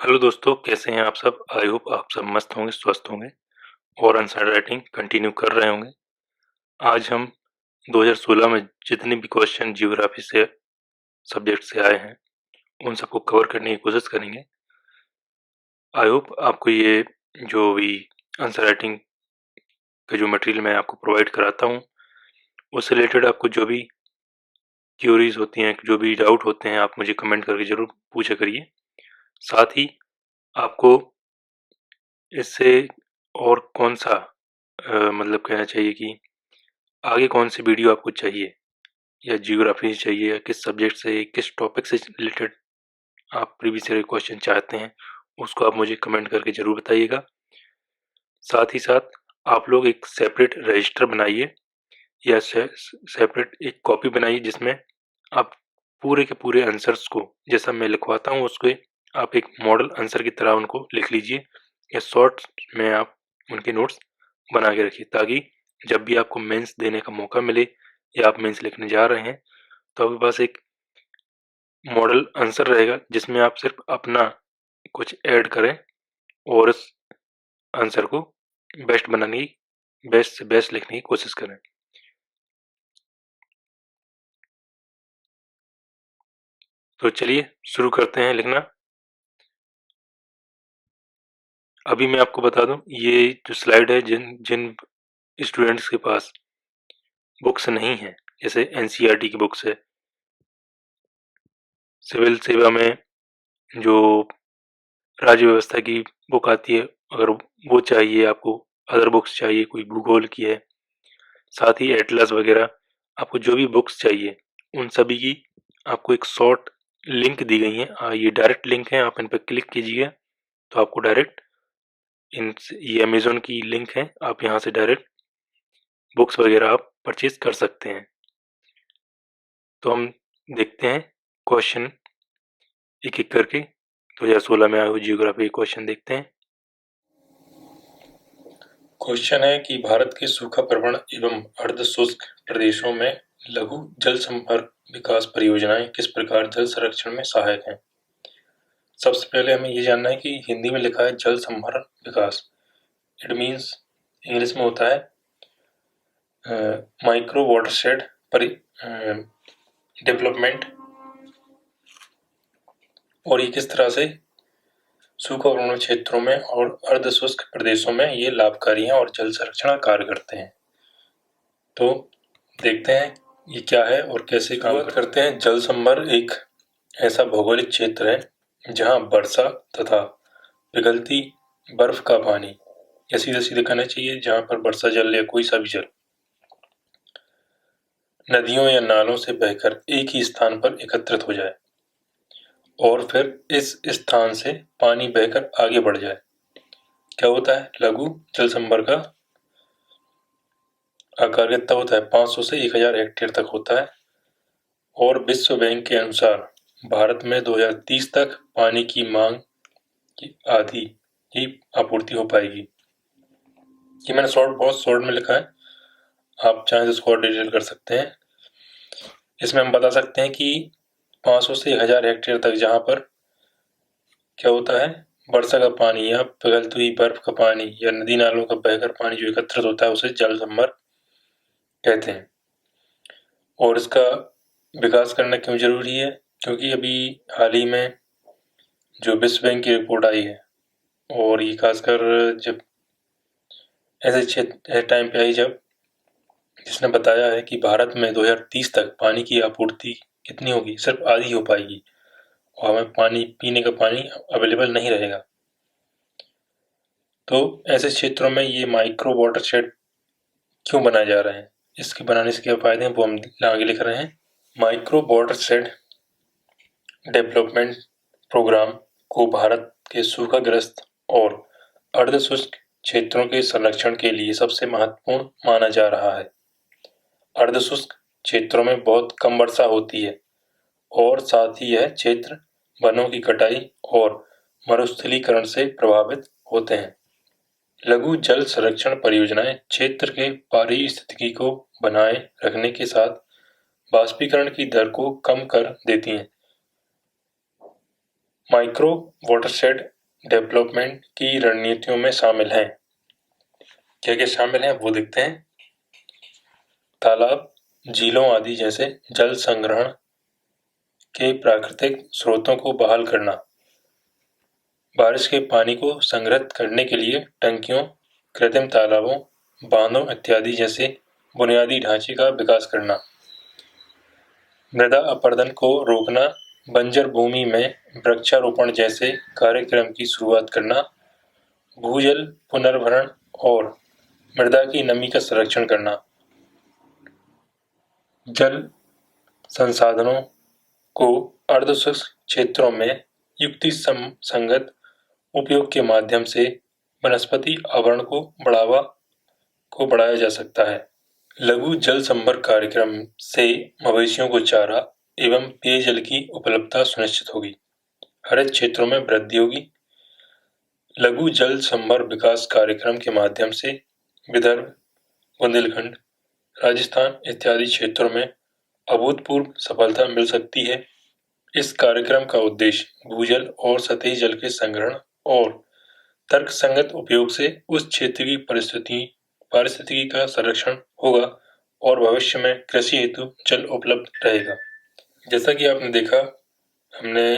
Hello दोस्तों, कैसे हैं आप सब? आई होप आप सब मस्त होंगे, स्वस्थ होंगे और आंसर राइटिंग कंटिन्यू कर रहे होंगे। आज हम 2016 में जितने भी क्वेश्चन ज्योग्राफी से सब्जेक्ट से आए हैं, उन सबको कवर करने की कोशिश करेंगे। आई होप आपको ये जो भी आंसर राइटिंग का जो मटेरियल मैं आपको प्रोवाइड कराता हूँ, उससे रिलेटेड आपको जो भी क्यूरीज होती हैं, जो भी डाउट होते हैं, आप मुझे कमेंट करके ज़रूर पूछा करिए। साथ ही आपको इससे और कौन सा मतलब कहना चाहिए कि आगे कौन सी वीडियो आपको चाहिए, या जियोग्राफी से चाहिए, या किस सब्जेक्ट से, किस टॉपिक से रिलेटेड आप प्रीवियस ईयर क्वेश्चन चाहते हैं, उसको आप मुझे कमेंट करके ज़रूर बताइएगा। साथ ही साथ आप लोग एक सेपरेट रजिस्टर बनाइए, या सेपरेट एक कॉपी बनाइए, जिसमें आप पूरे के पूरे आंसर्स को, जैसा मैं लिखवाता हूँ उसको आप एक मॉडल आंसर की तरह उनको लिख लीजिए, या शॉर्ट में आप उनके नोट्स बना के रखिए, ताकि जब भी आपको मेंस देने का मौका मिले या आप मेंस लिखने जा रहे हैं, तो आपके पास एक मॉडल आंसर रहेगा, जिसमें आप सिर्फ अपना कुछ ऐड करें और उस आंसर को बेस्ट बनाने की, बेस्ट से बेस्ट लिखने की कोशिश करें। तो चलिए शुरू करते हैं लिखना। अभी मैं आपको बता दूं, ये जो स्लाइड है, जिन जिन स्टूडेंट्स के पास बुक्स नहीं है, जैसे एनसीईआरटी की बुक्स है, सिविल सेवा में जो राज्य व्यवस्था की बुक आती है, अगर वो चाहिए आपको, अदर बुक्स चाहिए, कोई भूगोल की है, साथ ही एटलस वगैरह, आपको जो भी बुक्स चाहिए उन सभी की आपको एक शॉर्ट लिंक दी गई है। ये डायरेक्ट लिंक है, आप इन पर क्लिक कीजिए तो आपको डायरेक्ट इन, ये अमेजोन की लिंक है, आप यहाँ से डायरेक्ट बुक्स वगैरह आप परचेज कर सकते हैं। तो हम देखते हैं क्वेश्चन एक एक करके। 2016 में आए हुए जियोग्राफी क्वेश्चन देखते हैं। क्वेश्चन है कि भारत के सूखा प्रवण एवं अर्ध शुष्क प्रदेशों में लघु जल संपर्क विकास परियोजनाएं किस प्रकार जल संरक्षण में सहायक हैं। सबसे पहले हमें ये जानना है कि हिंदी में लिखा है जल संभरण विकास, इट मीन्स इंग्लिश में होता है माइक्रो वाटरशेड डेवलपमेंट। और ये किस तरह से सूखा प्रवण क्षेत्रों में और अर्ध शुष्क प्रदेशों में ये लाभकारी हैं और जल संरक्षण का कार्य करते हैं। तो देखते हैं ये क्या है और कैसे काम करते हैं। जल संभर एक ऐसा भौगोलिक क्षेत्र है जहां वर्षा तथा पिघलती बर्फ का पानी, या सीधे सीधे कहना चाहिए जहां पर वर्षा जल या कोई सा भी जल नदियों या नालों से बहकर एक ही स्थान पर एकत्रित हो जाए और फिर इस स्थान से पानी बहकर आगे बढ़ जाए, क्या होता है। लघु जल संभर का आकार कितना होता है, 500 से 1000 हेक्टेयर तक होता है। और विश्व बैंक के अनुसार भारत में 2030 तक पानी की मांग की आधी ही आपूर्ति हो पाएगी। ये मैंने बहुत शॉर्ट में लिखा है, आप चाहें तो इसको और डिटेल कर सकते हैं। इसमें हम बता सकते हैं कि 500 से 1000 हेक्टेयर तक जहां पर क्या होता है, वर्षा का पानी या पिघलती हुई बर्फ का पानी या नदी नालों का बहकर पानी जो एकत्रित होता है, उसे जल संभर कहते हैं। और इसका विकास करना क्यों जरूरी है, क्योंकि अभी हाल ही में जो विश्व बैंक की रिपोर्ट आई है, और ये खासकर जब ऐसे टाइम पे आई जब जिसने बताया है कि भारत में 2030 तक पानी की आपूर्ति कितनी होगी, सिर्फ आधी हो पाएगी और हमें पानी, पीने का पानी अवेलेबल नहीं रहेगा। तो ऐसे क्षेत्रों में ये माइक्रो वाटरशेड क्यों बनाए जा रहे हैं, इसके बनाने से क्या फायदे हैं, वो हम आगे लिख रहे हैं। माइक्रो वाटरशेड डेवलपमेंट प्रोग्राम को भारत के सूखाग्रस्त और अर्धशुष्क क्षेत्रों के संरक्षण के लिए सबसे महत्वपूर्ण माना जा रहा है। अर्धशुष्क क्षेत्रों में बहुत कम वर्षा होती है और साथ ही यह क्षेत्र वनों की कटाई और मरुस्थलीकरण से प्रभावित होते हैं। लघु जल संरक्षण परियोजनाएं क्षेत्र के पारिस्थितिकी को बनाए रखने के साथ वाष्पीकरण की दर को कम कर देती हैं। माइक्रो वाटरशेड डेवलपमेंट की रणनीतियों में शामिल हैं। क्या क्या शामिल हैं वो देखते हैं। तालाब, झीलों आदि जैसे जल संग्रहण के प्राकृतिक स्रोतों को बहाल करना, बारिश के पानी को संग्रहित करने के लिए टंकियों, कृत्रिम तालाबों, बांधों इत्यादि जैसे बुनियादी ढांचे का विकास करना, मृदा अपरदन को रोकना, बंजर भूमि में वृक्षारोपण जैसे कार्यक्रम की शुरुआत करना, भूजल पुनर्भरण और मृदा की नमी का संरक्षण करना, जल संसाधनों को अर्धशुष्क क्षेत्रों में युक्ति संगत उपयोग के माध्यम से वनस्पति आवरण को बढ़ाया जा सकता है। लघु जल संभर कार्यक्रम से मवेशियों को चारा एवं पेयजल की उपलब्धता सुनिश्चित होगी, हरित क्षेत्रों में वृद्धि होगी। लघु जल संभर विकास कार्यक्रम के माध्यम से विदर्भ, बुंदेलखंड, राजस्थान इत्यादि क्षेत्रों में अभूतपूर्व सफलता मिल सकती है। इस कार्यक्रम का उद्देश्य भूजल और सतही जल के संग्रहण और तर्कसंगत उपयोग से उस क्षेत्र की पारिस्थितिकी का संरक्षण होगा और भविष्य में कृषि हेतु जल उपलब्ध रहेगा। जैसा कि आपने हमने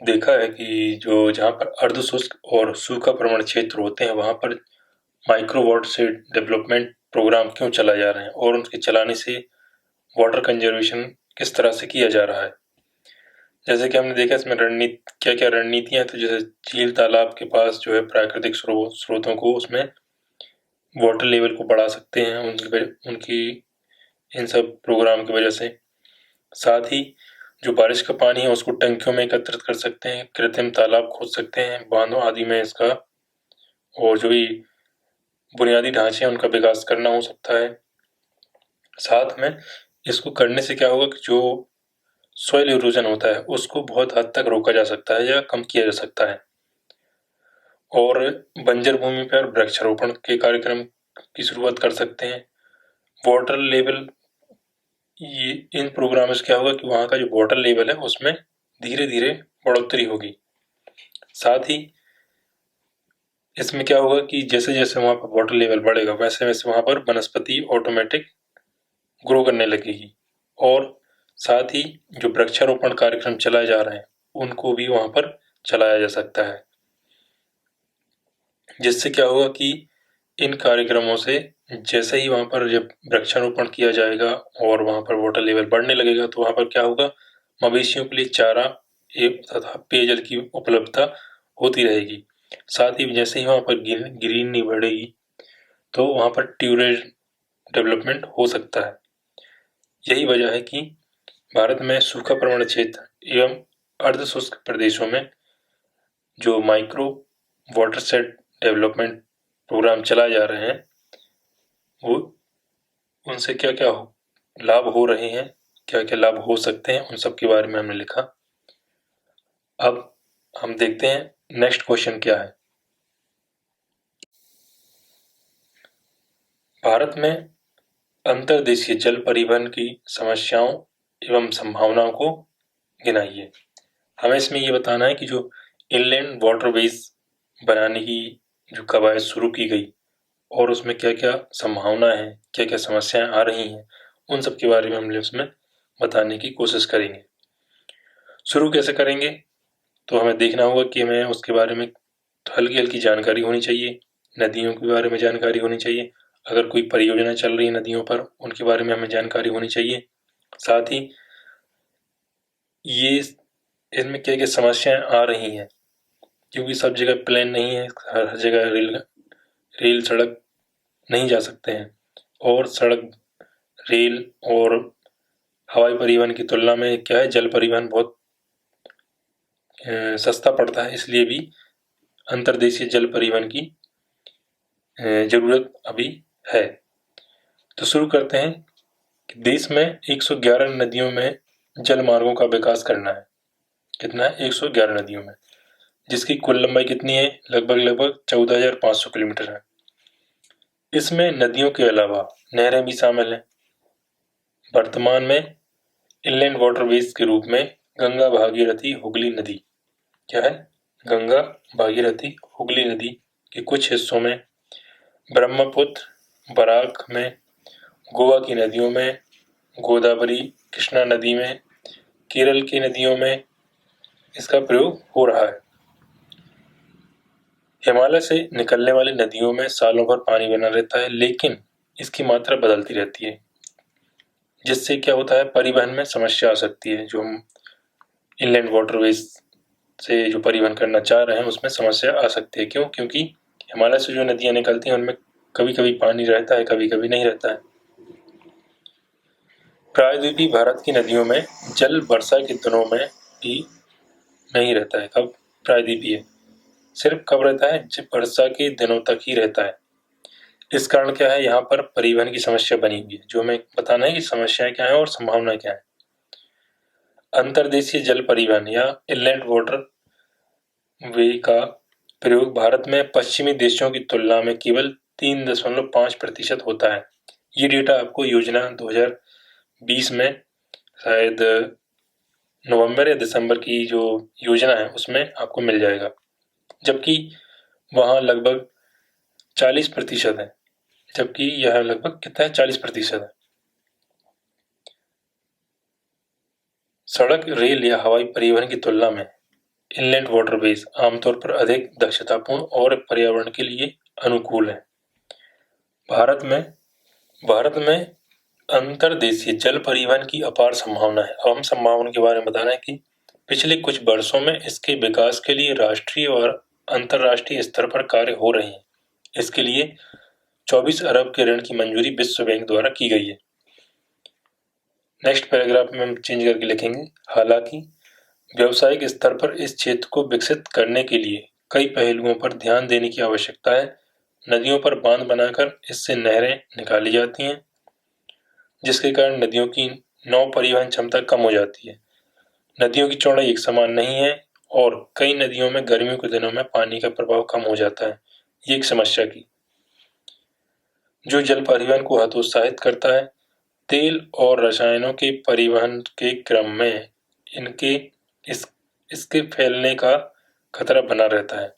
देखा है कि जहाँ पर अर्धशुष्क और सूखा प्रवण क्षेत्र होते हैं वहाँ पर माइक्रो वाटरशेड डेवलपमेंट प्रोग्राम क्यों चलाए जा रहे हैं और उनके चलाने से वाटर कंजर्वेशन किस तरह से किया जा रहा है। जैसे कि हमने देखा इसमें क्या क्या रणनीतियां, तो जैसे झील तालाब के पास जो है प्राकृतिक स्रोतों को उसमें वाटर लेवल को बढ़ा सकते हैं उनकी इन सब प्रोग्राम की वजह से। साथ ही जो बारिश का पानी है उसको टंकियों में एकत्रित कर सकते हैं, कृत्रिम तालाब खोद सकते हैं, बांधों आदि में इसका और जो भी बुनियादी ढांचे हैं उनका विकास करना हो सकता है। साथ में इसको करने से क्या होगा कि जो सॉइल इरोजन होता है उसको बहुत हद तक रोका जा सकता है या कम किया जा सकता है और बंजर भूमि पर वृक्षारोपण के कार्यक्रम की शुरुआत कर सकते हैं। वाटर लेवल, ये इन प्रोग्राम से क्या होगा कि वहाँ का जो वाटर लेवल है उसमें धीरे धीरे बढ़ोतरी होगी। साथ ही इसमें क्या होगा कि जैसे जैसे वहाँ पर वाटर लेवल बढ़ेगा वैसे वैसे वहाँ पर वनस्पति ऑटोमेटिक ग्रो करने लगेगी और साथ ही जो वृक्षारोपण कार्यक्रम चलाए जा रहे हैं उनको भी वहाँ पर चलाया जा सकता है, जिससे क्या होगा कि इन कार्यक्रमों से जैसे ही वहाँ पर जब वृक्षारोपण किया जाएगा और वहाँ पर वाटर लेवल बढ़ने लगेगा तो वहाँ पर क्या होगा, मवेशियों के लिए चारा तथा पेयजल की उपलब्धता होती रहेगी। साथ ही जैसे ही वहाँ पर ग्रीनरी बढ़ेगी तो वहाँ पर ट्यूरेज डेवलपमेंट हो सकता है। यही वजह है कि भारत में सूखा प्रवण क्षेत्र एवं अर्धशुष्क प्रदेशों में जो माइक्रो वाटरशेड डेवलपमेंट प्रोग्राम चलाए जा रहे हैं वो उनसे क्या क्या लाभ हो रहे हैं, क्या क्या लाभ हो सकते हैं, उन सब के बारे में हमने लिखा। अब हम देखते हैं नेक्स्ट क्वेश्चन क्या है। भारत में अंतर्देशीय जल परिवहन की समस्याओं एवं संभावनाओं को गिनाइए। हमें इसमें ये बताना है कि जो इनलैंड वाटरवेज बनाने की जो कवायद शुरू की गई और उसमें क्या क्या संभावना है, क्या क्या समस्याएं आ रही हैं, उन सब के बारे में हम उसमें बताने की कोशिश करेंगे। शुरू कैसे करेंगे, तो हमें देखना होगा कि हमें उसके बारे में हल्की हल्की जानकारी होनी चाहिए, नदियों के बारे में जानकारी होनी चाहिए, अगर कोई परियोजना चल रही है नदियों पर उनके बारे में हमें जानकारी होनी चाहिए। साथ ही ये इसमें क्या क्या समस्याएं आ रही हैं, क्योंकि सब जगह प्लेन नहीं है, हर जगह रेल सड़क नहीं जा सकते हैं और सड़क, रेल और हवाई परिवहन की तुलना में क्या है, जल परिवहन बहुत सस्ता पड़ता है, इसलिए भी अंतर्देशीय जल परिवहन की जरूरत अभी है। तो शुरू करते हैं कि देश में 111 नदियों में जल मार्गों का विकास करना है। कितना है? 111 नदियों में, जिसकी कुल लंबाई कितनी है? लगभग 14,500 किलोमीटर है। इसमें नदियों के अलावा नहरें भी शामिल हैं। वर्तमान में इनलैंड वाटरवेज के रूप में गंगा भागीरथी हुगली नदी। क्या है? गंगा भागीरथी हुगली नदी के कुछ हिस्सों में, ब्रह्मपुत्र बराक में, गोवा की नदियों में, गोदावरी कृष्णा नदी में, केरल की नदियों में इसका प्रयोग हो रहा है। हिमालय से निकलने वाली नदियों में सालों भर पानी बना रहता है, लेकिन इसकी मात्रा बदलती रहती है, जिससे क्या होता है, परिवहन में समस्या आ सकती है। जो हम इनलैंड वाटरवेज से जो परिवहन करना चाह रहे हैं उसमें समस्या आ सकती है। क्यों? क्योंकि हिमालय से जो नदियां निकलती हैं उनमें कभी कभी पानी रहता है, कभी कभी नहीं रहता है। प्रायद्वीपीय भारत की नदियों में जल वर्षा के दिनों में भी नहीं रहता है। कब प्रायद्वीपीय? सिर्फ कब रहता है? जब वर्षा के दिनों तक ही रहता है। इस कारण क्या है, यहाँ पर परिवहन की समस्या बनी हुई है। जो हमें बताना है कि समस्याएं क्या है और संभावनाएं क्या है। अंतर्देशीय जल परिवहन या इनलैंड वाटर वे का प्रयोग भारत में पश्चिमी देशों की तुलना में केवल 3.5% होता है। ये डेटा आपको योजना 2020 में शायद नवंबर या दिसंबर की जो योजना है उसमें आपको मिल जाएगा, जबकि वहाँ लगभग 40% है। जबकि यह लगभग कितना है? 40% है। सड़क, रेल या हवाई परिवहन की तुलना में इनलैंड वाटरवेज आमतौर पर अधिक दक्षतापूर्ण और पर्यावरण के लिए अनुकूल है। भारत में अंतर्देशीय जल परिवहन की अपार संभावना है। अब हम संभावना के बारे में बता रहे हैं कि पिछले कुछ वर्षों में इसके विकास के लिए राष्ट्रीय और अंतर्राष्ट्रीय स्तर पर कार्य हो रहे हैं। इसके लिए 24 अरब के ऋण की मंजूरी विश्व बैंक द्वारा की गई है। नेक्स्ट पैराग्राफ में हम चेंज करके लिखेंगे, हालांकि व्यावसायिक स्तर पर इस क्षेत्र को विकसित करने के लिए कई पहलुओं पर ध्यान देने की आवश्यकता है। नदियों पर बांध बनाकर इससे नहरें निकाली जाती हैं, जिसके कारण नदियों की नौ परिवहन क्षमता कम हो जाती है। नदियों की चौड़ाई एक समान नहीं है और कई नदियों में गर्मियों के दिनों में पानी का प्रभाव कम हो जाता है। ये एक समस्या की जो जल परिवहन को हतोत्साहित करता है। तेल और रसायनों के परिवहन के क्रम में इनके इसके फैलने का खतरा बना रहता है।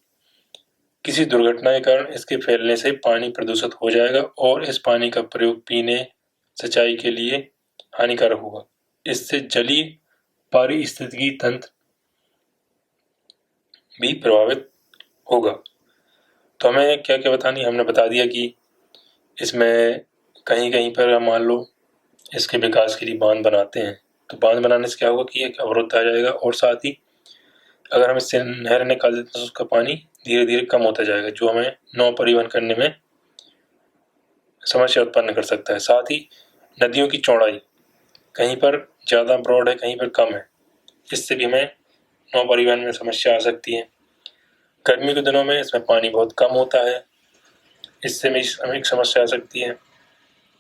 किसी दुर्घटना के कारण इसके फैलने से पानी प्रदूषित हो जाएगा और इस पानी का प्रयोग पीने, सिंचाई के लिए हानिकारक होगा। इससे जलीय पारिस्थितिकी तंत्र भी प्रभावित होगा। तो हमें क्या क्या बतानी, हमने बता दिया कि इसमें कहीं कहीं पर मान लो इसके विकास के लिए बांध बनाते हैं, तो बांध बनाने से क्या होगा कि एक अवरोध आ जाएगा और साथ ही अगर हम इससे नहर निकाल देते हैं तो उसका पानी धीरे धीरे कम होता जाएगा, जो हमें नौ परिवहन करने में समस्या उत्पन्न कर सकता है। साथ ही नदियों की चौड़ाई कहीं पर ज़्यादा ब्रॉड है, कहीं पर कम है, इससे भी हमें नौ परिवहन में समस्या आ सकती है। गर्मी के दिनों में इसमें पानी बहुत कम होता है, इससे भी हमें एक समस्या आ सकती है।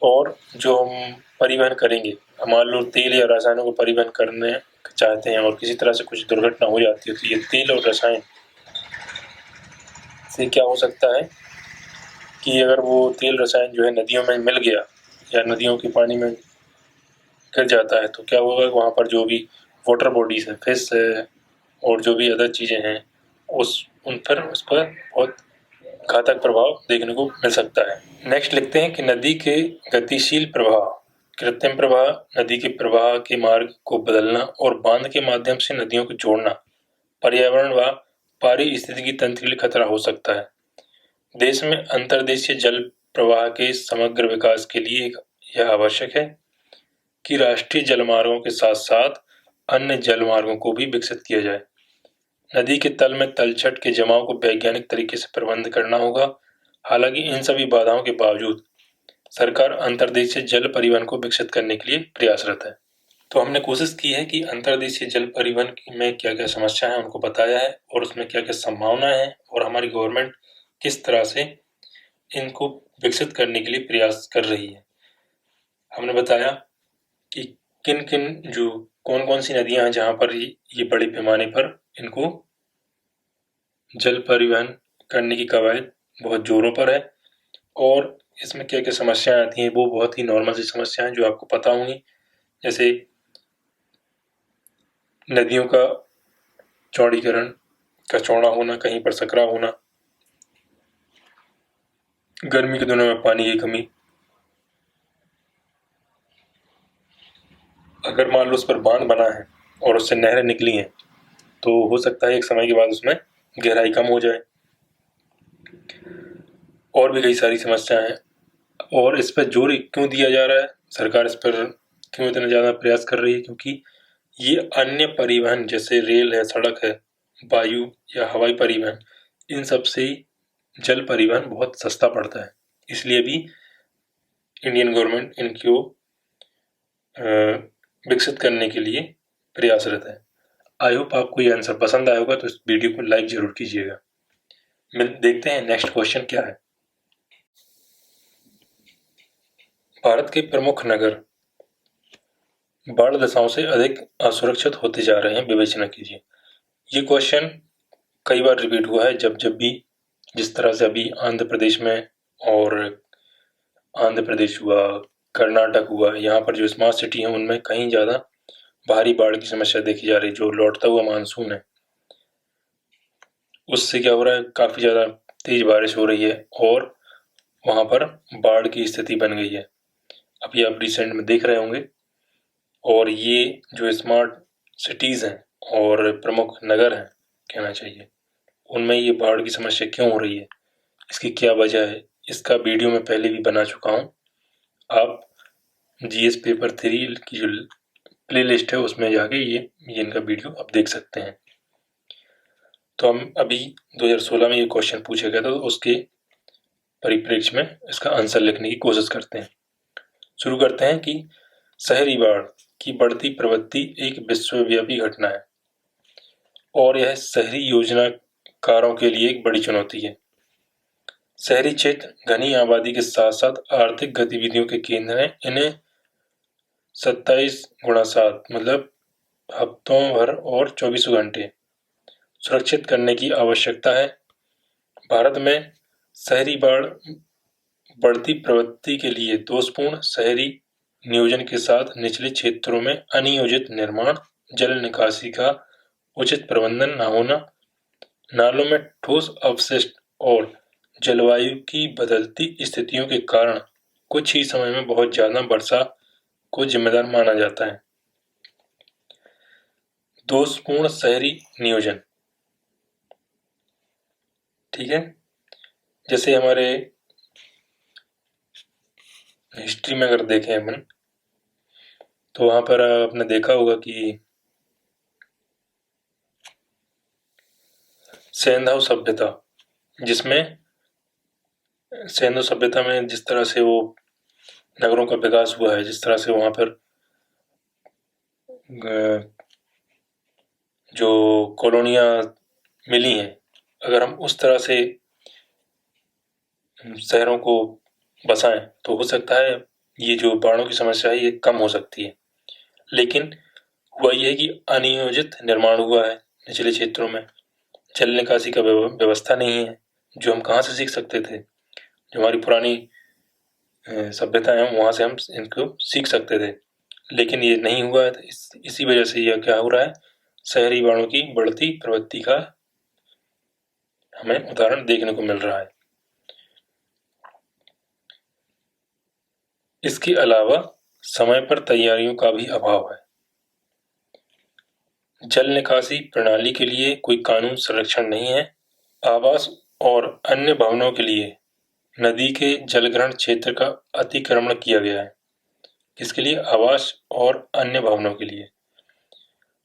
और जो हम परिवहन करेंगे, मान लो तेल या रसायनों को परिवहन करने चाहते हैं और किसी तरह से कुछ दुर्घटना हो जाती है, तो ये तेल और रसायन से क्या हो सकता है कि अगर वो तेल रसायन जो है नदियों में मिल गया या नदियों के पानी में गिर जाता है, तो क्या होगा, वहाँ पर जो भी वाटर बॉडीज है, फिश है और जो भी अदर चीज़ें हैं, उस पर बहुत घातक प्रभाव देखने को मिल सकता है। नेक्स्ट लिखते हैं कि नदी के गतिशील प्रवाह, कृत्रिम प्रवाह, नदी के प्रवाह के मार्ग को बदलना और बांध के माध्यम से नदियों को जोड़ना पर्यावरण व पारिस्थितिकी तंत्र के लिए खतरा हो सकता है। देश में अंतर्देशीय जल प्रवाह के समग्र विकास के लिए यह आवश्यक है कि राष्ट्रीय जलमार्गों के साथ साथ अन्य जलमार्गों को भी विकसित किया जाए। नदी के तल में तलछट के जमाव को वैज्ञानिक तरीके से प्रबंध करना होगा। हालांकि इन सभी बाधाओं के बावजूद सरकार अंतर्देशीय जल परिवहन को विकसित करने के लिए प्रयासरत है। तो हमने कोशिश की है कि अंतर्देशीय जल परिवहन में क्या क्या समस्या है उनको बताया है और उसमें क्या क्या संभावना है और हमारी गवर्नमेंट किस तरह से इनको विकसित करने के लिए प्रयास कर रही है। हमने बताया कि किन किन जो कौन कौन सी नदियां हैं जहां पर ये बड़े पैमाने पर इनको जल परिवहन करने की कवायद बहुत जोरों पर है और इसमें क्या क्या समस्याएं आती हैं, वो बहुत ही नॉर्मल सी समस्याएं जो आपको पता होंगी। जैसे नदियों का चौड़ीकरण का चौड़ा होना, कहीं पर सकरा होना, गर्मी के दिनों में पानी की कमी। अगर मान लो उस पर बांध बना है और उससे नहरें निकली हैं तो हो सकता है एक समय के बाद उसमें गहराई कम हो जाए। और भी कई सारी समस्याएं हैं। और इस पर जोर क्यों दिया जा रहा है, सरकार इस पर क्यों इतना ज़्यादा प्रयास कर रही है? क्योंकि ये अन्य परिवहन जैसे रेल है, सड़क है, वायु या हवाई परिवहन, इन सब से जल परिवहन बहुत सस्ता पड़ता है। इसलिए भी इंडियन गवर्नमेंट इनको विकसित करने के लिए प्रयासरत है। आई होप आपको ये आंसर पसंद आया होगा, तो इस वीडियो को लाइक जरूर कीजिएगा। देखते हैं नेक्स्ट क्वेश्चन क्या है। भारत के प्रमुख नगर बाढ़ दशाओं से अधिक असुरक्षित होते जा रहे हैं, विवेचना कीजिए। ये क्वेश्चन कई बार रिपीट हुआ है। जब जब भी जिस तरह से अभी आंध्र प्रदेश में और आंध्र प्रदेश हुआ, कर्नाटक हुआ, यहाँ पर जो स्मार्ट सिटी है उनमें कहीं ज़्यादा भारी बाढ़ की समस्या देखी जा रही है। जो लौटता हुआ मानसून है उससे क्या हो रहा है, काफ़ी ज़्यादा तेज बारिश हो रही है और वहाँ पर बाढ़ की स्थिति बन गई है। अभी आप रिसेंट में देख रहे होंगे। और ये जो स्मार्ट सिटीज़ हैं और प्रमुख नगर हैं कहना चाहिए, उनमें ये बाढ़ की समस्या क्यों हो रही है, इसकी क्या वजह है, इसका वीडियो मैं पहले भी बना चुका हूँ। आप जीएस पेपर 3 की जो प्ले लिस्ट है उसमें जाके ये इनका वीडियो आप देख सकते हैं। तो हम अभी 2016 में ये क्वेश्चन पूछा गया था, तो उसके परिप्रेक्ष्य में इसका आंसर लिखने की कोशिश करते हैं। शुरू करते हैं कि शहरी बाढ़ की बढ़ती प्रवृत्ति एक विश्वव्यापी घटना है और यह शहरी योजनाकारों के लिए एक बड़ी चुनौती है। शहरी क्षेत्र घनी आबादी के साथ साथ आर्थिक गतिविधियों के केंद्र हैं। इन्हें 27x7 मतलब हफ्तों भर और 24 घंटे सुरक्षित करने की आवश्यकता है। भारत में शहरी बाढ़ बढ़ती प्रवृत्ति के लिए दोषपूर्ण शहरी नियोजन के साथ निचले क्षेत्रों में अनियोजित निर्माण, जल निकासी का उचित प्रबंधन न होना, नालों में ठोस अपशिष्ट और जलवायु की बदलती स्थितियों के कारण कुछ ही समय में बहुत ज्यादा वर्षा को जिम्मेदार माना जाता है। दोषपूर्ण शहरी नियोजन, ठीक है। जैसे हमारे हिस्ट्री में अगर देखें अपन, तो वहां पर आपने देखा होगा कि सिंधु सभ्यता, जिसमें सिंधु सभ्यता में जिस तरह से वो नगरों का विकास हुआ है, जिस तरह से वहां पर जो कॉलोनियां मिली हैं, अगर हम उस तरह से शहरों को बसाएं तो हो सकता है ये जो बाढ़ों की समस्या है ये कम हो सकती है। लेकिन हुआ ये है कि अनियोजित निर्माण हुआ है निचले क्षेत्रों में, जल निकासी का व्यवस्था नहीं है। जो हम कहाँ से सीख सकते थे, जो हमारी पुरानी सभ्यता है वहां से हम इनको सीख सकते थे, लेकिन ये नहीं हुआ है। तो इसी वजह से यह क्या हो रहा है, शहरी बाढ़ों की बढ़ती प्रवृत्ति का हमें उदाहरण देखने को मिल रहा है। इसके अलावा समय पर तैयारियों का भी अभाव है। जल निकासी प्रणाली के लिए कोई कानून संरक्षण नहीं है। आवास और अन्य भवनों के लिए नदी के जलग्रहण क्षेत्र का अतिक्रमण किया गया है। इसके लिए आवास और अन्य भवनों के लिए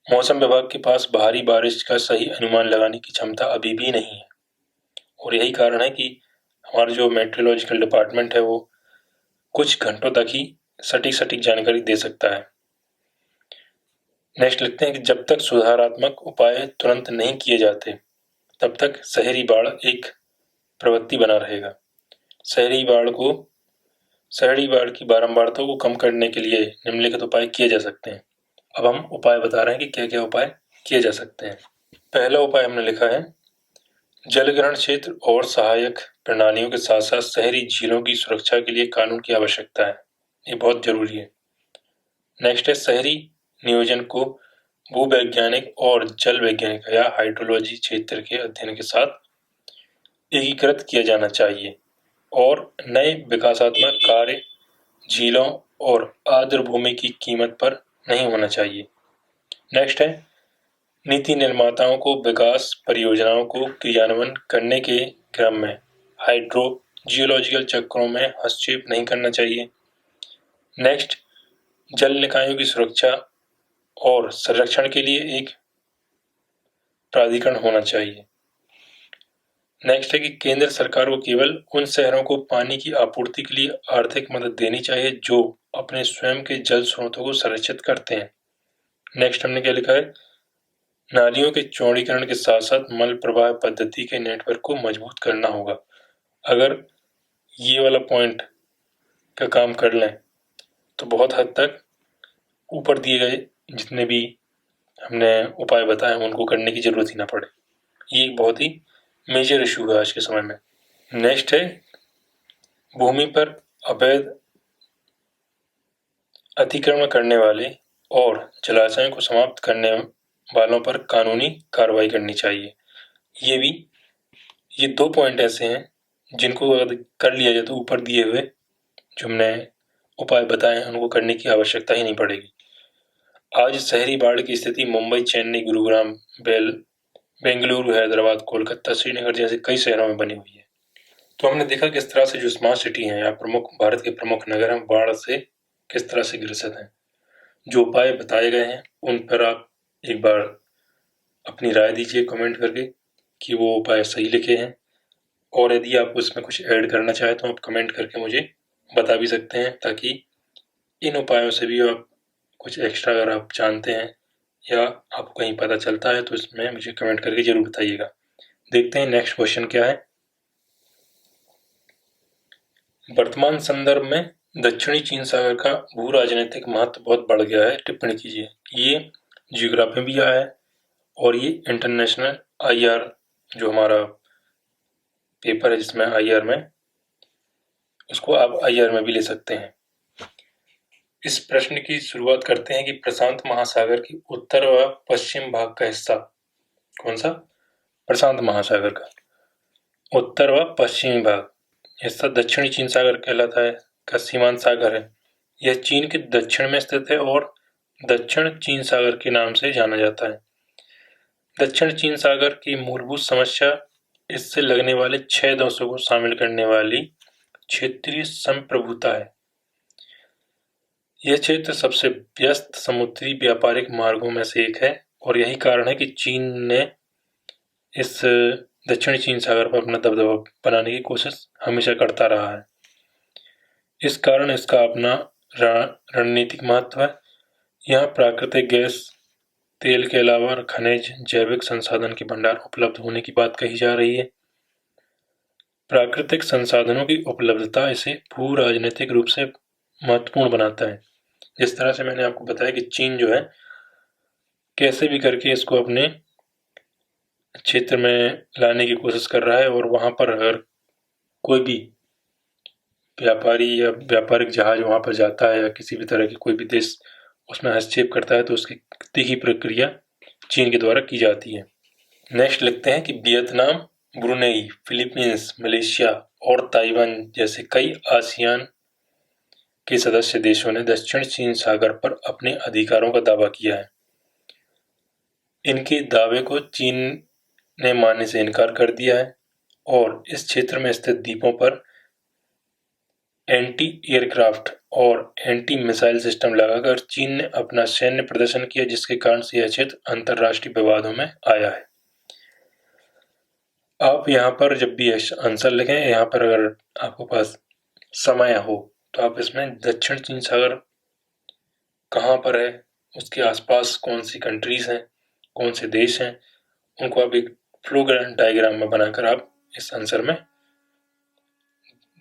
मौसम विभाग के पास भारी बारिश का सही अनुमान लगाने की क्षमता अभी भी नहीं है। और यही कारण है कि हमारा जो मेट्रोलॉजिकल डिपार्टमेंट है वो कुछ घंटों तक ही सटीक सटीक जानकारी दे सकता है। नेक्स्ट लिखते हैं कि जब तक सुधारात्मक उपाय तुरंत नहीं किए जाते तब तक शहरी बाढ़ एक प्रवृत्ति बना रहेगा। शहरी बाढ़ की बारंबारता को कम करने के लिए निम्नलिखित उपाय किए जा सकते हैं। अब हम उपाय बता रहे हैं कि क्या क्या उपाय किए जा सकते हैं। पहला उपाय हमने लिखा है, जलग्रहण क्षेत्र और सहायक प्रणालियों के साथ साथ शहरी झीलों की सुरक्षा के लिए कानून की आवश्यकता है। ये बहुत जरूरी है। नेक्स्ट है, शहरी नियोजन को भूवैज्ञानिक और जल वैज्ञानिक या हाइड्रोलॉजी क्षेत्र के अध्ययन के साथ एकीकृत किया जाना चाहिए और नए विकासात्मक कार्य झीलों और आर्द्र भूमि की कीमत पर नहीं होना चाहिए। नेक्स्ट है, नीति निर्माताओं को विकास परियोजनाओं को क्रियान्वयन करने के क्रम में हाइड्रो जियोलॉजिकल चक्रों में हस्तक्षेप नहीं करना चाहिए। नेक्स्ट, जल निकायों की सुरक्षा और संरक्षण के लिए एक प्राधिकरण होना चाहिए। नेक्स्ट है कि केंद्र सरकार को केवल उन शहरों को पानी की आपूर्ति के लिए आर्थिक मदद देनी चाहिए जो अपने स्वयं के जल स्रोतों को संरक्षित करते हैं। नेक्स्ट हमने क्या लिखा है, नालियों के चौड़ीकरण के साथ साथ मल प्रवाह पद्धति के नेटवर्क को मजबूत करना होगा। अगर ये वाला पॉइंट का काम कर लें तो बहुत हद तक ऊपर दिए गए जितने भी हमने उपाय बताए उनको करने की जरूरत ही ना पड़े। ये एक बहुत ही मेजर इशू है आज के समय में। नेक्स्ट है, भूमि पर अवैध अतिक्रमण करने वाले और जलाशयों को समाप्त करने वालों पर कानूनी कार्रवाई करनी चाहिए। ये दो पॉइंट ऐसे हैं जिनको अगर कर लिया जाए तो ऊपर दिए हुए जो हमने उपाय बताए उनको करने की आवश्यकता ही नहीं पड़ेगी। आज शहरी बाढ़ की स्थिति मुंबई, चेन्नई, गुरुग्राम, बेंगलुरु, हैदराबाद, कोलकाता, श्रीनगर जैसे कई शहरों में बनी हुई है। तो हमने देखा किस तरह से जो स्मार्ट सिटी हैं या भारत के प्रमुख नगर हैं बाढ़ से किस तरह से ग्रसित हैं। जो उपाय बताए गए हैं उन पर आप एक बार अपनी राय दीजिए कमेंट करके कि वो उपाय सही लिखे हैं, और यदि आप उसमें कुछ ऐड करना चाहें तो आप कमेंट करके मुझे बता भी सकते हैं, ताकि इन उपायों से भी आप कुछ एक्स्ट्रा अगर आप जानते हैं या आपको कहीं पता चलता है तो इसमें मुझे कमेंट करके जरूर बताइएगा। देखते हैं नेक्स्ट क्वेश्चन क्या है। वर्तमान संदर्भ में दक्षिणी चीन सागर का भू राजनीतिक महत्व बहुत बढ़ गया है, टिप्पणी कीजिए। ये जियोग्राफी भी आया है और ये इंटरनेशनल IR जो हमारा पेपर है जिसमें IR में, उसको आप IR में भी ले सकते हैं। इस प्रश्न की शुरुआत करते हैं कि प्रशांत महासागर की उत्तर व पश्चिम भाग का हिस्सा कौन सा? प्रशांत महासागर का उत्तर व पश्चिमी भाग हिस्सा दक्षिणी चीन सागर कहलाता है, का सीमांत सागर है। यह चीन के दक्षिण में स्थित है और दक्षिण चीन सागर के नाम से जाना जाता है। दक्षिण चीन सागर की मूलभूत समस्या इससे लगने वाले 6 देशों को शामिल करने वाली क्षेत्रीय संप्रभुता है। यह क्षेत्र सबसे व्यस्त समुद्री व्यापारिक मार्गों में से एक है और यही कारण है कि चीन ने इस दक्षिणी चीन सागर पर अपना दबदबा बनाने की कोशिश हमेशा करता रहा है। इस कारण इसका अपना रणनीतिक महत्व है। यहाँ प्राकृतिक गैस, तेल के अलावा खनिज, जैविक संसाधन के भंडार उपलब्ध होने की बात कही जा रही है। प्राकृतिक संसाधनों की उपलब्धता इसे भू राजनीतिक रूप से महत्वपूर्ण बनाता है। जिस तरह से मैंने आपको बताया कि चीन जो है कैसे भी करके इसको अपने क्षेत्र में लाने की कोशिश कर रहा है, और वहां पर अगर कोई भी व्यापारी या व्यापारिक जहाज वहां पर जाता है या किसी भी तरह की कोई भी देश उसमें हस्तक्षेप करता है तो उसकी तीखी प्रक्रिया चीन के द्वारा की जाती है। नेक्स्ट लिखते हैं कि वियतनाम, ब्रुनेई, फिलीपींस, मलेशिया और ताइवान जैसे कई आसियान के सदस्य देशों ने दक्षिण चीन सागर पर अपने अधिकारों का दावा किया है। इनके दावे को चीन ने मानने से इनकार कर दिया है और इस क्षेत्र में स्थित द्वीपों पर एंटी एयरक्राफ्ट और एंटी मिसाइल सिस्टम लगाकर चीन ने अपना सैन्य प्रदर्शन किया, जिसके कारण से यह क्षेत्र अंतर्राष्ट्रीय विवादों में आया है। आप यहाँ पर जब भी आंसर लिखें, यहाँ पर अगर आपके पास समय हो तो आप इसमें दक्षिण चीन सागर कहाँ पर है, उसके आसपास कौन सी कंट्रीज हैं, कौन से देश हैं, उनको आप एक फ्लो डायग्राम में बनाकर आप इस आंसर में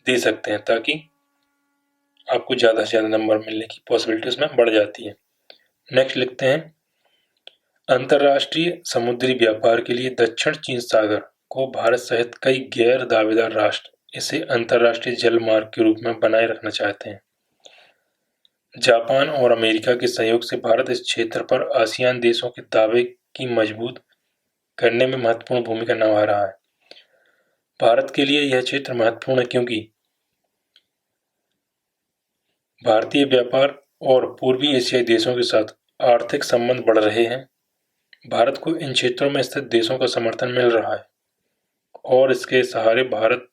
दे सकते हैं, ताकि आपको ज़्यादा से ज़्यादा नंबर मिलने की पॉसिबिलिटी उसमें बढ़ जाती है। नेक्स्ट लिखते हैं, अंतर्राष्ट्रीय समुद्री व्यापार के लिए दक्षिण चीन सागर को भारत सहित कई गैर दावेदार राष्ट्र इसे अंतर्राष्ट्रीय जल मार्ग के रूप में बनाए रखना चाहते हैं। जापान और अमेरिका के सहयोग से भारत इस क्षेत्र पर आसियान देशों के दावे की मजबूत करने में महत्वपूर्ण भूमिका निभा रहा है। भारत के लिए यह क्षेत्र महत्वपूर्ण है क्योंकि भारतीय व्यापार और पूर्वी एशियाई देशों के साथ आर्थिक संबंध बढ़ रहे हैं। भारत को इन क्षेत्रों में स्थित देशों का समर्थन मिल रहा है और इसके सहारे भारत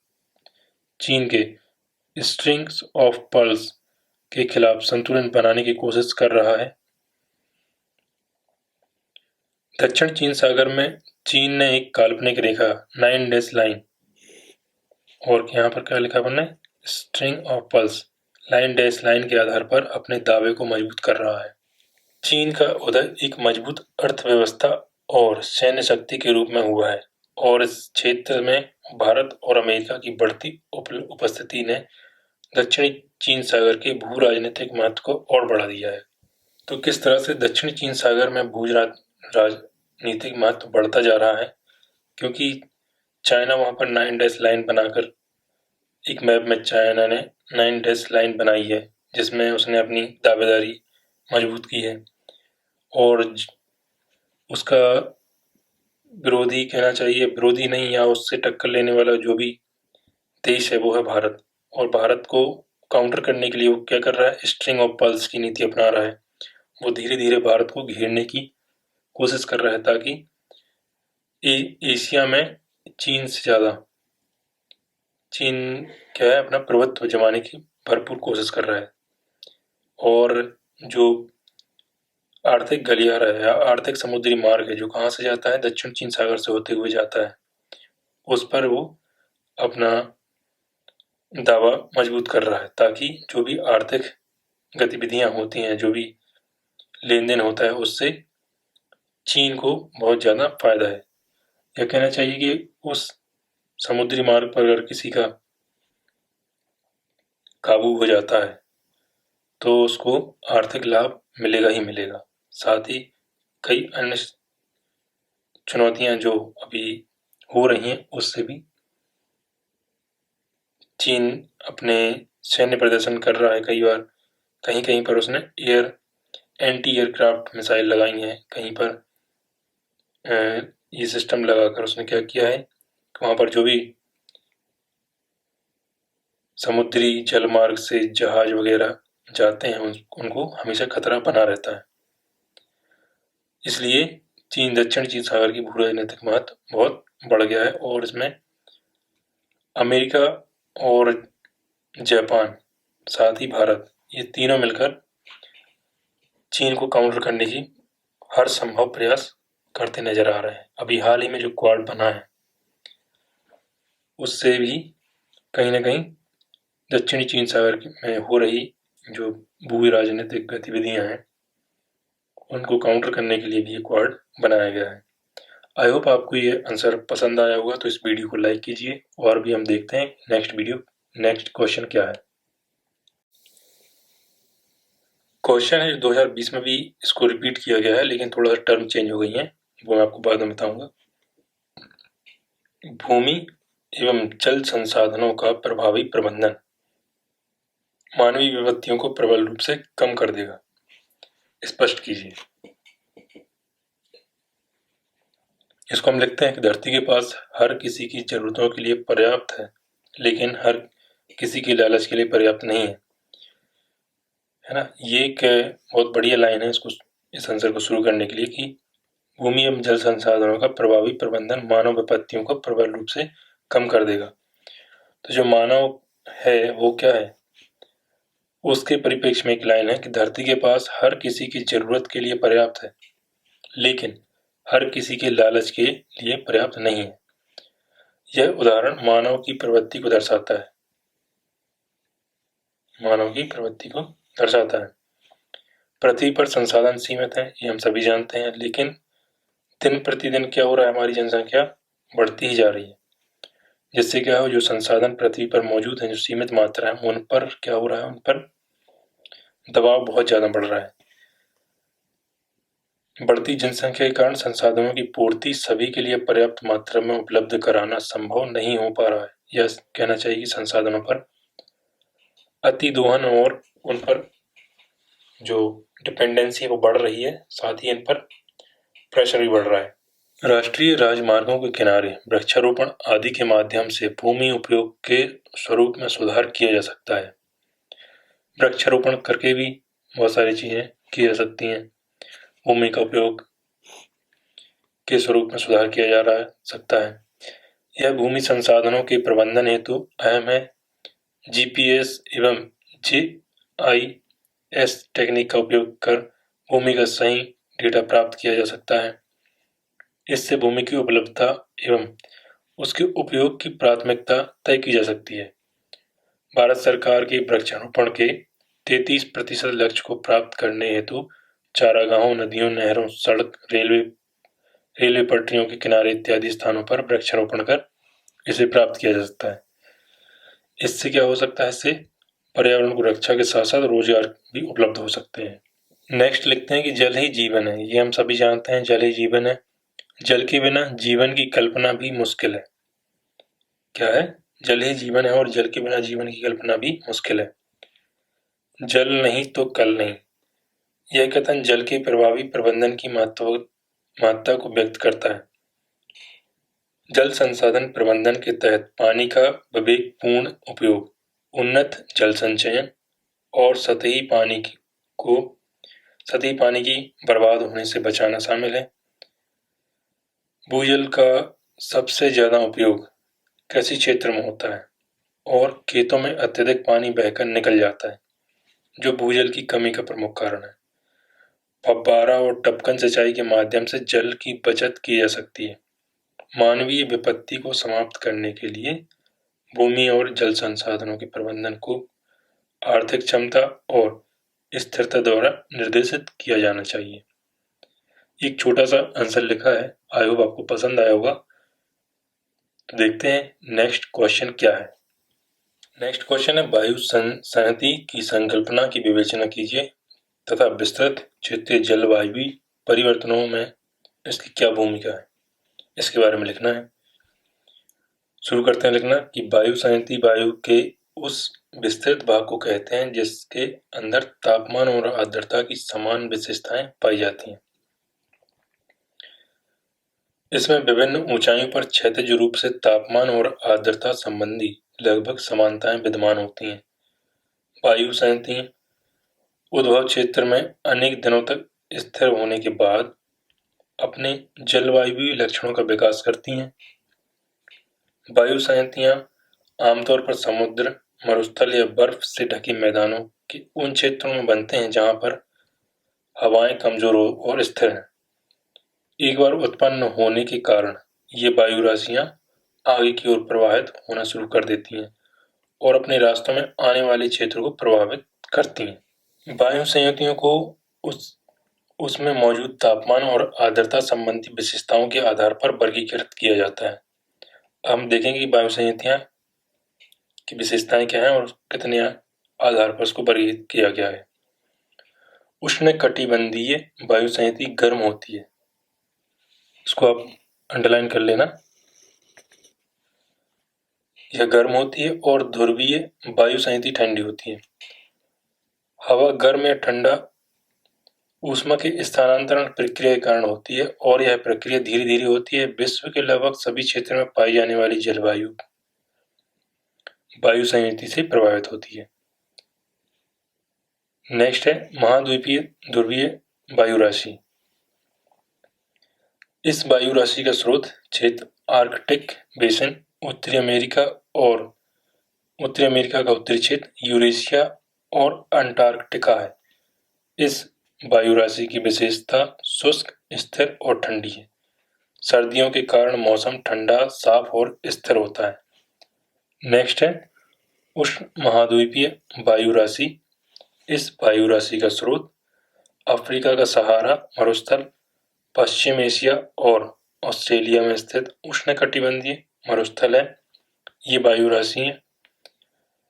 चीन के स्ट्रिंग्स ऑफ पर्ल्स के खिलाफ संतुलन बनाने की कोशिश कर रहा है। दक्षिण चीन सागर में चीन ने एक काल्पनिक रेखा 9 डैश लाइन, और यहाँ पर क्या लिखा हमने, string of pearls 9 dash line के आधार पर अपने दावे को मजबूत कर रहा है। चीन का उदय एक मजबूत अर्थव्यवस्था और सैन्य शक्ति के रूप में हुआ है और इस क्षेत्र में भारत और अमेरिका की बढ़ती उपस्थिति ने दक्षिणी चीन सागर के भू राजनीतिक महत्व को और बढ़ा दिया है। तो किस तरह से दक्षिणी चीन सागर में भू राजनीतिक महत्व बढ़ता जा रहा है, क्योंकि चाइना वहां पर 9 डैश लाइन बनाकर, एक मैप में चाइना ने 9 डैश लाइन बनाई है जिसमें उसने अपनी दावेदारी मजबूत की है और उसका विरोधी कहना चाहिए, विरोधी नहीं, या उससे टक्कर लेने वाला जो भी देश है वो है भारत। और भारत को काउंटर करने के लिए वो क्या कर रहा है, स्ट्रिंग ऑफ पर्ल्स की नीति अपना रहा है। वो धीरे धीरे भारत को घेरने की कोशिश कर रहा है ताकि एशिया में चीन से ज़्यादा, चीन क्या है, अपना प्रभुत्व जमाने की भरपूर कोशिश कर रहा है। और जो आर्थिक गलियारा है या आर्थिक समुद्री मार्ग है जो कहाँ से जाता है, दक्षिण चीन सागर से होते हुए जाता है, उस पर वो अपना दावा मजबूत कर रहा है ताकि जो भी आर्थिक गतिविधियां होती हैं, जो भी लेन देन होता है, उससे चीन को बहुत ज़्यादा फायदा है। यह कहना चाहिए कि उस समुद्री मार्ग पर अगर किसी का काबू हो जाता है तो उसको आर्थिक लाभ मिलेगा ही मिलेगा। साथ ही कई अन्य चुनौतियां जो अभी हो रही हैं उससे भी चीन अपने सैन्य प्रदर्शन कर रहा है। कई बार कहीं कहीं पर उसने एंटी एयरक्राफ्ट मिसाइल लगाई हैं, कहीं पर ये सिस्टम लगाकर उसने क्या किया है, वहां पर जो भी समुद्री जल मार्ग से जहाज वगैरह जाते हैं उनको हमेशा खतरा बना रहता है। इसलिए चीन दक्षिण चीन सागर की भू राजनीतिक महत्व बहुत बढ़ गया है और इसमें अमेरिका और जापान, साथ ही भारत, ये तीनों मिलकर चीन को काउंटर करने की हर संभव प्रयास करते नजर आ रहे हैं। अभी हाल ही में जो क्वाड बना है उससे भी कहीं ना कहीं दक्षिणी चीन सागर में हो रही जो भू राजनीतिक गतिविधियां हैं उनको काउंटर करने के लिए भी ये क्वाड बनाया गया है। आई होप आपको ये आंसर पसंद आया होगा, तो इस वीडियो को लाइक कीजिए और भी हम देखते हैं नेक्स्ट क्वेश्चन क्या है। क्वेश्चन है 2020 में भी इसको रिपीट किया गया है लेकिन थोड़ा सा टर्म चेंज हो गई है, वो मैं आपको बाद में बताऊंगा। भूमि एवं जल संसाधनों का प्रभावी प्रबंधन मानवीय विपत्तियों को प्रबल रूप से कम कर देगा, स्पष्ट कीजिए। इसको हम लिखते हैं कि धरती के पास हर किसी की जरूरतों के लिए पर्याप्त है लेकिन हर किसी की लालच के लिए पर्याप्त नहीं है ना। ये एक बहुत बढ़िया लाइन है इसको, इस आंसर को शुरू करने के लिए, कि भूमि एवं जल संसाधनों का प्रभावी प्रबंधन मानव विपत्तियों को प्रबल रूप से कम कर देगा। तो जो मानव है वो क्या है, उसके परिप्रेक्ष्य में एक लाइन है कि धरती के पास हर किसी की जरूरत के लिए पर्याप्त है लेकिन हर किसी के लालच के लिए पर्याप्त नहीं है। यह उदाहरण मानव की प्रवृत्ति को दर्शाता है, मानव की प्रवृत्ति को दर्शाता है। पृथ्वी पर संसाधन सीमित है, ये हम सभी जानते हैं, लेकिन दिन प्रतिदिन क्या हो रहा है, हमारी जनसंख्या बढ़ती ही जा रही है, जिससे क्या हो, जो संसाधन पृथ्वी पर मौजूद हैं, जो सीमित मात्रा है, उन पर क्या हो रहा है, उन पर दबाव बहुत ज्यादा बढ़ रहा है। बढ़ती जनसंख्या के कारण संसाधनों की पूर्ति सभी के लिए पर्याप्त मात्रा में उपलब्ध कराना संभव नहीं हो पा रहा है। यह कहना चाहिए कि संसाधनों पर अति दोहन और उन पर जो डिपेंडेंसी वो बढ़ रही है, साथ ही इन पर प्रेशर भी बढ़ रहा है। राष्ट्रीय राजमार्गों के किनारे वृक्षारोपण आदि के माध्यम से भूमि उपयोग के स्वरूप में सुधार किया जा सकता है। वृक्षारोपण करके भी बहुत सारी चीजें की जा सकती हैं। भूमि का उपयोग के स्वरूप में सुधार किया जा सकता है। यह भूमि संसाधनों के प्रबंधन हेतु अहम है। जीपीएस एवं जीआईएस टेक्निक का उपयोग कर भूमि का सही डेटा प्राप्त किया जा सकता है। इससे भूमि की उपलब्धता एवं उसके उपयोग की प्राथमिकता तय की जा सकती है। भारत सरकार के वृक्षारोपण के 33% लक्ष्य को प्राप्त करने हेतु चारागाहों, नदियों, नहरों, सड़क, रेलवे पटरियों के किनारे इत्यादि स्थानों पर वृक्षारोपण कर इसे प्राप्त किया जा सकता है। इससे क्या हो सकता है? इससे पर्यावरण को रक्षा के साथ साथ रोजगार भी उपलब्ध हो सकते हैं। नेक्स्ट लिखते हैं कि जल ही जीवन है। ये हम सभी जानते हैं, जल ही जीवन है। जल के बिना जीवन की कल्पना भी मुश्किल है। क्या है? जल ही जीवन है और जल के बिना जीवन की कल्पना भी मुश्किल है। जल नहीं तो कल नहीं। यह कथन जल के प्रभावी प्रबंधन की महत्ता को व्यक्त करता है। जल संसाधन प्रबंधन के तहत पानी का विवेकपूर्ण उपयोग, उन्नत जल संचयन और सतही पानी की बर्बाद होने से बचाना शामिल है। भूजल का सबसे ज्यादा उपयोग कृषि क्षेत्र में होता है और खेतों में अत्यधिक पानी बहकर निकल जाता है, जो भूजल की कमी का प्रमुख कारण है। फव्वारा और टपकन सिंचाई के माध्यम से जल की बचत की जा सकती है। मानवीय विपत्ति को समाप्त करने के लिए भूमि और जल संसाधनों के प्रबंधन को आर्थिक क्षमता और स्थिरता द्वारा निर्देशित किया जाना चाहिए। एक छोटा सा आंसर लिखा है, आई होप आपको पसंद आया होगा। तो देखते हैं नेक्स्ट क्वेश्चन क्या है। नेक्स्ट क्वेश्चन है, वायु संहति की संकल्पना की विवेचना कीजिए तथा विस्तृत क्षेत्रीय जलवायु परिवर्तनों में इसकी क्या भूमिका है, इसके बारे में लिखना है। शुरू करते हैं लिखना कि वायु संहति वायु के उस विस्तृत भाग को कहते हैं जिसके अंदर तापमान और आर्द्रता की समान विशेषताएं पाई जाती हैं। इसमें विभिन्न ऊंचाइयों पर क्षैतिज रूप से तापमान और आर्द्रता संबंधी लगभग समानताएं विद्यमान होती हैं। वायु संहति उद्भव क्षेत्र में अनेक दिनों तक स्थिर होने के बाद अपने जलवायु लक्षणों का विकास करती हैं। वायु संहतियां आमतौर पर समुद्र, मरुस्थल या बर्फ से ढके मैदानों के उन क्षेत्रों में बनते हैं जहां पर हवाएं कमजोर और स्थिर हैं। एक बार उत्पन्न होने के कारण ये वायु राशियां आगे की ओर प्रवाहित होना शुरू कर देती हैं और अपने रास्तों में आने वाले क्षेत्रों को प्रभावित करती हैं। वायु संहतियों को उसमें मौजूद तापमान और आर्द्रता संबंधी विशेषताओं के आधार पर वर्गीकृत किया जाता है। हम देखेंगे कि वायु संहतियां की विशेषताएं क्या हैं और कितने आधार पर उसको वर्गीकृत किया गया है। उष्णकटिबंधीय वायु संहति गर्म होती है, इसको आप अंडरलाइन कर लेना। यह गर्म होती है और ध्रुवीय वायु संहति ठंडी होती है। हवा गर्म या ठंडा ऊष्मा के स्थानांतरण प्रक्रिया के कारण होती है और यह प्रक्रिया धीरे धीरे होती है। विश्व के लगभग सभी क्षेत्रों में पाई जाने वाली जलवायु वायु संहति से प्रभावित होती है। नेक्स्ट है महाद्वीपीय ध्रुवीय वायु राशि। इस वायु राशि का स्रोत क्षेत्र आर्कटिक बेसिन, उत्तरी अमेरिका का उत्तरी क्षेत्र, यूरेशिया और अंटार्कटिका है। इस वायु राशि की विशेषता शुष्क, स्थिर और ठंडी है। सर्दियों के कारण मौसम ठंडा, साफ और स्थिर होता है। नेक्स्ट है उष्ण महाद्वीपीय वायु राशि। इस वायु राशि का स्रोत अफ्रीका का सहारा मरुस्थल, पश्चिम एशिया और ऑस्ट्रेलिया में स्थित उष्णकटिबंधीय मरुस्थल है। ये वायु राशि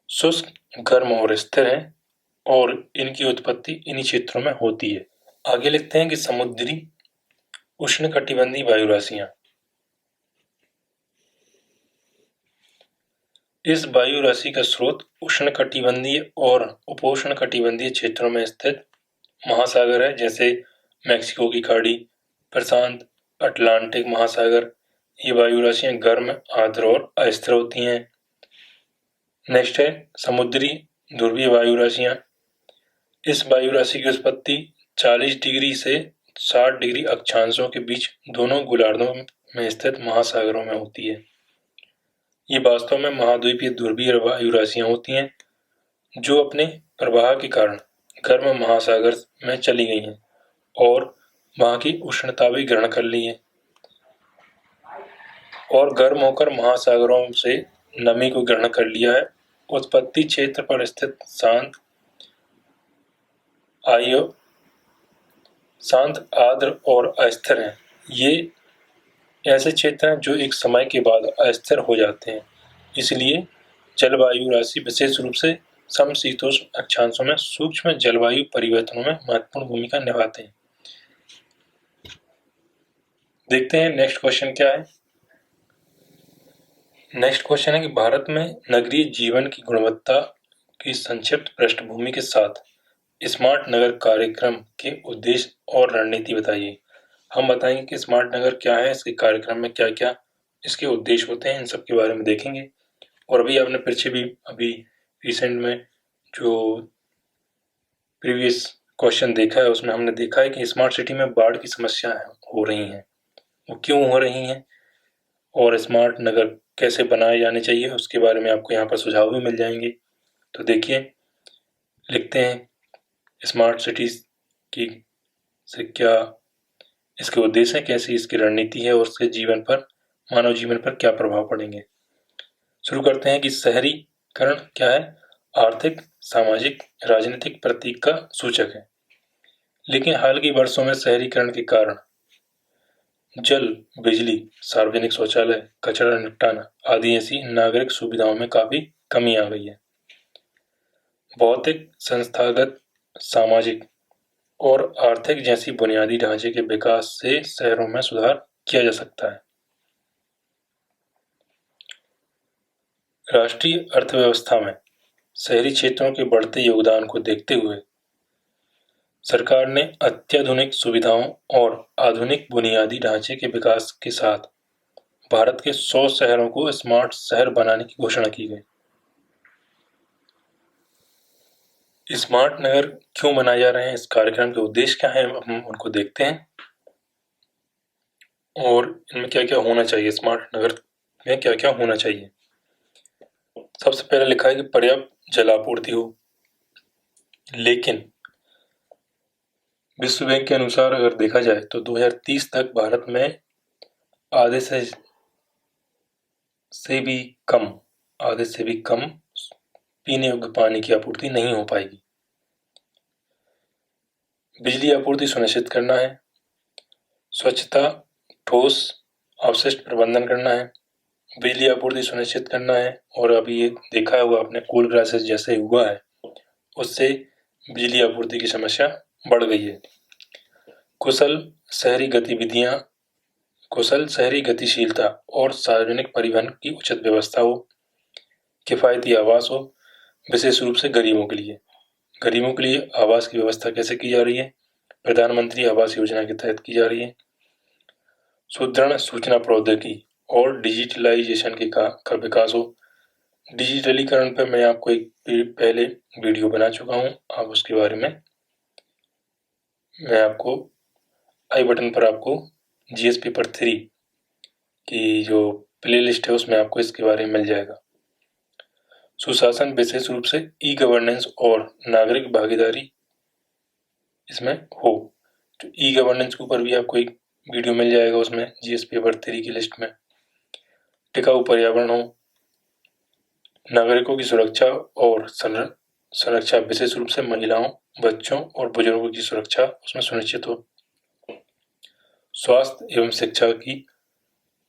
शुष्क, गर्म और स्थिर है और इनकी उत्पत्ति इन्हीं क्षेत्रों में होती है। आगे लिखते हैं कि समुद्री उष्णकटिबंधीय वायु राशियां। इस वायु राशि का स्रोत उष्णकटिबंधीय और उपोष्णकटिबंधीय क्षेत्रों में स्थित महासागर है, जैसे मैक्सिको की खाड़ी, प्रशांत अटलांटिक महासागर। ये वायु राशियां गर्म, आर्द्र और अस्थिर होती हैं। नेक्स्ट है समुद्री ध्रुवीय वायु राशियां। इस वायु राशि की उत्पत्ति 40 डिग्री से 60 डिग्री अक्षांशों के बीच दोनों गोलार्धों में स्थित महासागरों में होती है। ये वास्तव में महाद्वीपीय ध्रुवीय वायु राशियां होती हैं, जो अपने प्रवाह के कारण गर्म महासागर में चली गई हैं और वहां की उष्णता भी ग्रहण कर ली है और गर्म होकर महासागरों से नमी को ग्रहण कर लिया है। उत्पत्ति क्षेत्र पर स्थित शांत, आर्द्र और अस्थिर हैं। ये ऐसे क्षेत्र हैं जो एक समय के बाद अस्थिर हो जाते हैं। इसलिए जलवायु राशि विशेष रूप से समशीतोष्ण अक्षांशों में सूक्ष्म जलवायु परिवर्तनों में महत्वपूर्ण भूमिका निभाते हैं। देखते हैं नेक्स्ट क्वेश्चन क्या है। नेक्स्ट क्वेश्चन है कि भारत में नगरीय जीवन की गुणवत्ता की संक्षिप्त पृष्ठभूमि के साथ स्मार्ट नगर कार्यक्रम के उद्देश्य और रणनीति बताइए। हम बताएंगे कि स्मार्ट नगर क्या है, इसके कार्यक्रम में क्या क्या इसके उद्देश्य होते हैं, इन सब के बारे में देखेंगे। और अभी आपने पीछे भी अभी रिसेंट में जो प्रीवियस क्वेश्चन देखा है उसमें हमने देखा है कि स्मार्ट सिटी में बाढ़ की समस्या हो रही हैं। वो क्यों हो रही हैं और स्मार्ट नगर कैसे बनाए जाने चाहिए उसके बारे में आपको यहाँ पर सुझाव भी मिल जाएंगे। तो देखिए, लिखते हैं स्मार्ट सिटीज की से क्या इसके उद्देश्य है, कैसी इसकी रणनीति है और उसके जीवन पर, मानव जीवन पर क्या प्रभाव पड़ेंगे। शुरू करते हैं कि शहरीकरण क्या है। आर्थिक, सामाजिक, राजनीतिक प्रतीक का सूचक है, लेकिन हाल के वर्षों में शहरीकरण के कारण जल, बिजली, सार्वजनिक शौचालय, कचरा निपटाना आदि ऐसी नागरिक सुविधाओं में काफी कमी आ गई है। भौतिक, संस्थागत, सामाजिक और आर्थिक जैसी बुनियादी ढांचे के विकास से शहरों में सुधार किया जा सकता है। राष्ट्रीय अर्थव्यवस्था में शहरी क्षेत्रों के बढ़ते योगदान को देखते हुए सरकार ने अत्याधुनिक सुविधाओं और आधुनिक बुनियादी ढांचे के विकास के साथ भारत के 100 शहरों को स्मार्ट शहर बनाने की घोषणा की गई। स्मार्ट नगर क्यों बनाए जा रहे हैं, इस कार्यक्रम के उद्देश्य क्या है, हम उनको देखते हैं और इनमें क्या क्या होना चाहिए, स्मार्ट नगर में क्या क्या होना चाहिए। सबसे पहले लिखा है कि पर्याप्त जलापूर्ति हो, लेकिन विश्व बैंक के अनुसार अगर देखा जाए तो 2030 तक भारत में आधे से भी कम पीने योग्य पानी की आपूर्ति नहीं हो पाएगी। बिजली आपूर्ति सुनिश्चित करना है, स्वच्छता, ठोस अपशिष्ट प्रबंधन करना है, बिजली आपूर्ति सुनिश्चित करना है। और अभी ये देखा होगा आपने, कोल क्राइसिस जैसे हुआ है उससे बिजली आपूर्ति की समस्या बढ़ गई है। कुशल शहरी गतिशीलता और सार्वजनिक परिवहन की उचित व्यवस्था हो, किफायती आवास हो, विशेष रूप से गरीबों के लिए आवास की व्यवस्था कैसे की जा रही है, प्रधानमंत्री आवास योजना के तहत की जा रही है। सुदृढ़ सूचना प्रौद्योगिकी और डिजिटलाइजेशन का विकास हो। डिजिटलीकरण पर मैं आपको एक पहले वीडियो बना चुका हूँ, आप उसके बारे में मैं आपको आई बटन पर आपको जीएस पेपर 3 की जो प्लेलिस्ट है उसमें आपको इसके बारे में मिल जाएगा। सुशासन, विशेष रूप से ई गवर्नेंस और नागरिक भागीदारी इसमें हो। तो ई गवर्नेंस के ऊपर भी आपको एक वीडियो मिल जाएगा उसमें जीएस पेपर 3 की लिस्ट में। टिकाऊ पर्यावरण हो, नागरिकों की सुरक्षा और संरक्षा, विशेष रूप से महिलाओं, बच्चों और बुजुर्गों की सुरक्षा उसमें सुनिश्चित हो। स्वास्थ्य एवं शिक्षा की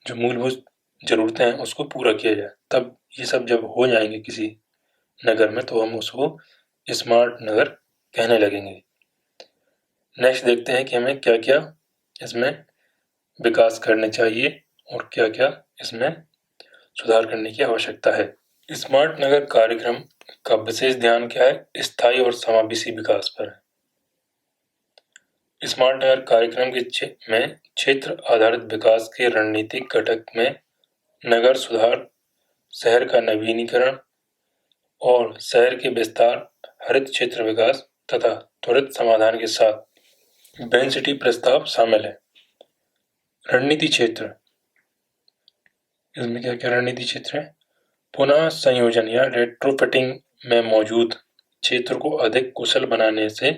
जो मूलभूत जरूरतें हैं उसको पूरा किया जाए। तब ये सब जब हो जाएंगे किसी नगर में तो हम उसको स्मार्ट नगर कहने लगेंगे। नेक्स्ट देखते हैं कि हमें क्या क्या इसमें विकास करने चाहिए और क्या क्या इसमें सुधार करने की आवश्यकता है। स्मार्ट नगर कार्यक्रम का विशेष ध्यान क्या है, स्थायी और समावेशी विकास पर है। स्मार्ट नगर कार्यक्रम में क्षेत्र आधारित विकास के रणनीतिक घटक में नगर सुधार, शहर का नवीनीकरण और शहर के विस्तार, हरित क्षेत्र विकास तथा त्वरित समाधान के साथ डेंसिटी प्रस्ताव शामिल है। रणनीति क्षेत्र, इसमें क्या क्या रणनीति क्षेत्र है? पुनः संयोजन या रेट्रोफिटिंग में मौजूद क्षेत्र को अधिक कुशल बनाने से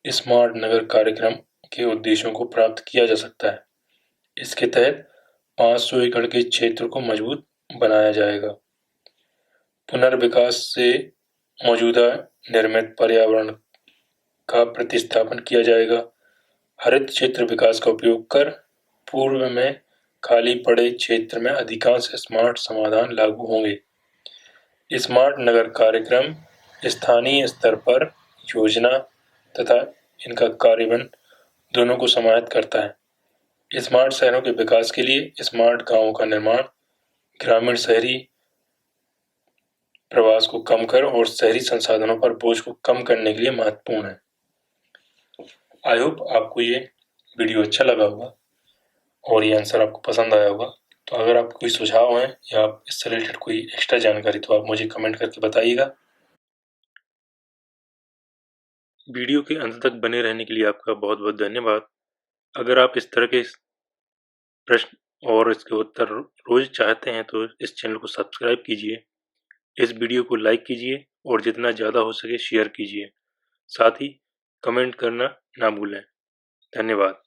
स्मार्ट नगर कार्यक्रम के उद्देश्यों को प्राप्त किया जा सकता है। इसके तहत 500 एकड़ के क्षेत्र को मजबूत बनाया जाएगा। पुनर्विकास से मौजूदा निर्मित पर्यावरण का प्रतिस्थापन किया जाएगा। हरित क्षेत्र विकास का उपयोग कर पूर्व में खाली पड़े क्षेत्र में अधिकांश स्मार्ट समाधान लागू होंगे। स्मार्ट नगर कार्यक्रम स्थानीय स्तर पर योजना तथा इनका कार्यान्वयन दोनों को समाहित करता है। स्मार्ट शहरों के विकास के लिए स्मार्ट गांवों का निर्माण ग्रामीण शहरी प्रवास को कम कर और शहरी संसाधनों पर बोझ को कम करने के लिए महत्वपूर्ण है। आई होप आपको ये वीडियो अच्छा लगा होगा और ये आंसर आपको पसंद आया होगा। तो अगर आपको कोई सुझाव है या इससे रिलेटेड कोई एक्स्ट्रा जानकारी तो आप मुझे कमेंट करके बताइएगा। वीडियो के अंत तक बने रहने के लिए आपका बहुत बहुत धन्यवाद। अगर आप इस तरह के प्रश्न और इसके उत्तर रोज चाहते हैं तो इस चैनल को सब्सक्राइब कीजिए, इस वीडियो को लाइक कीजिए और जितना ज़्यादा हो सके शेयर कीजिए। साथ ही कमेंट करना ना भूलें। धन्यवाद।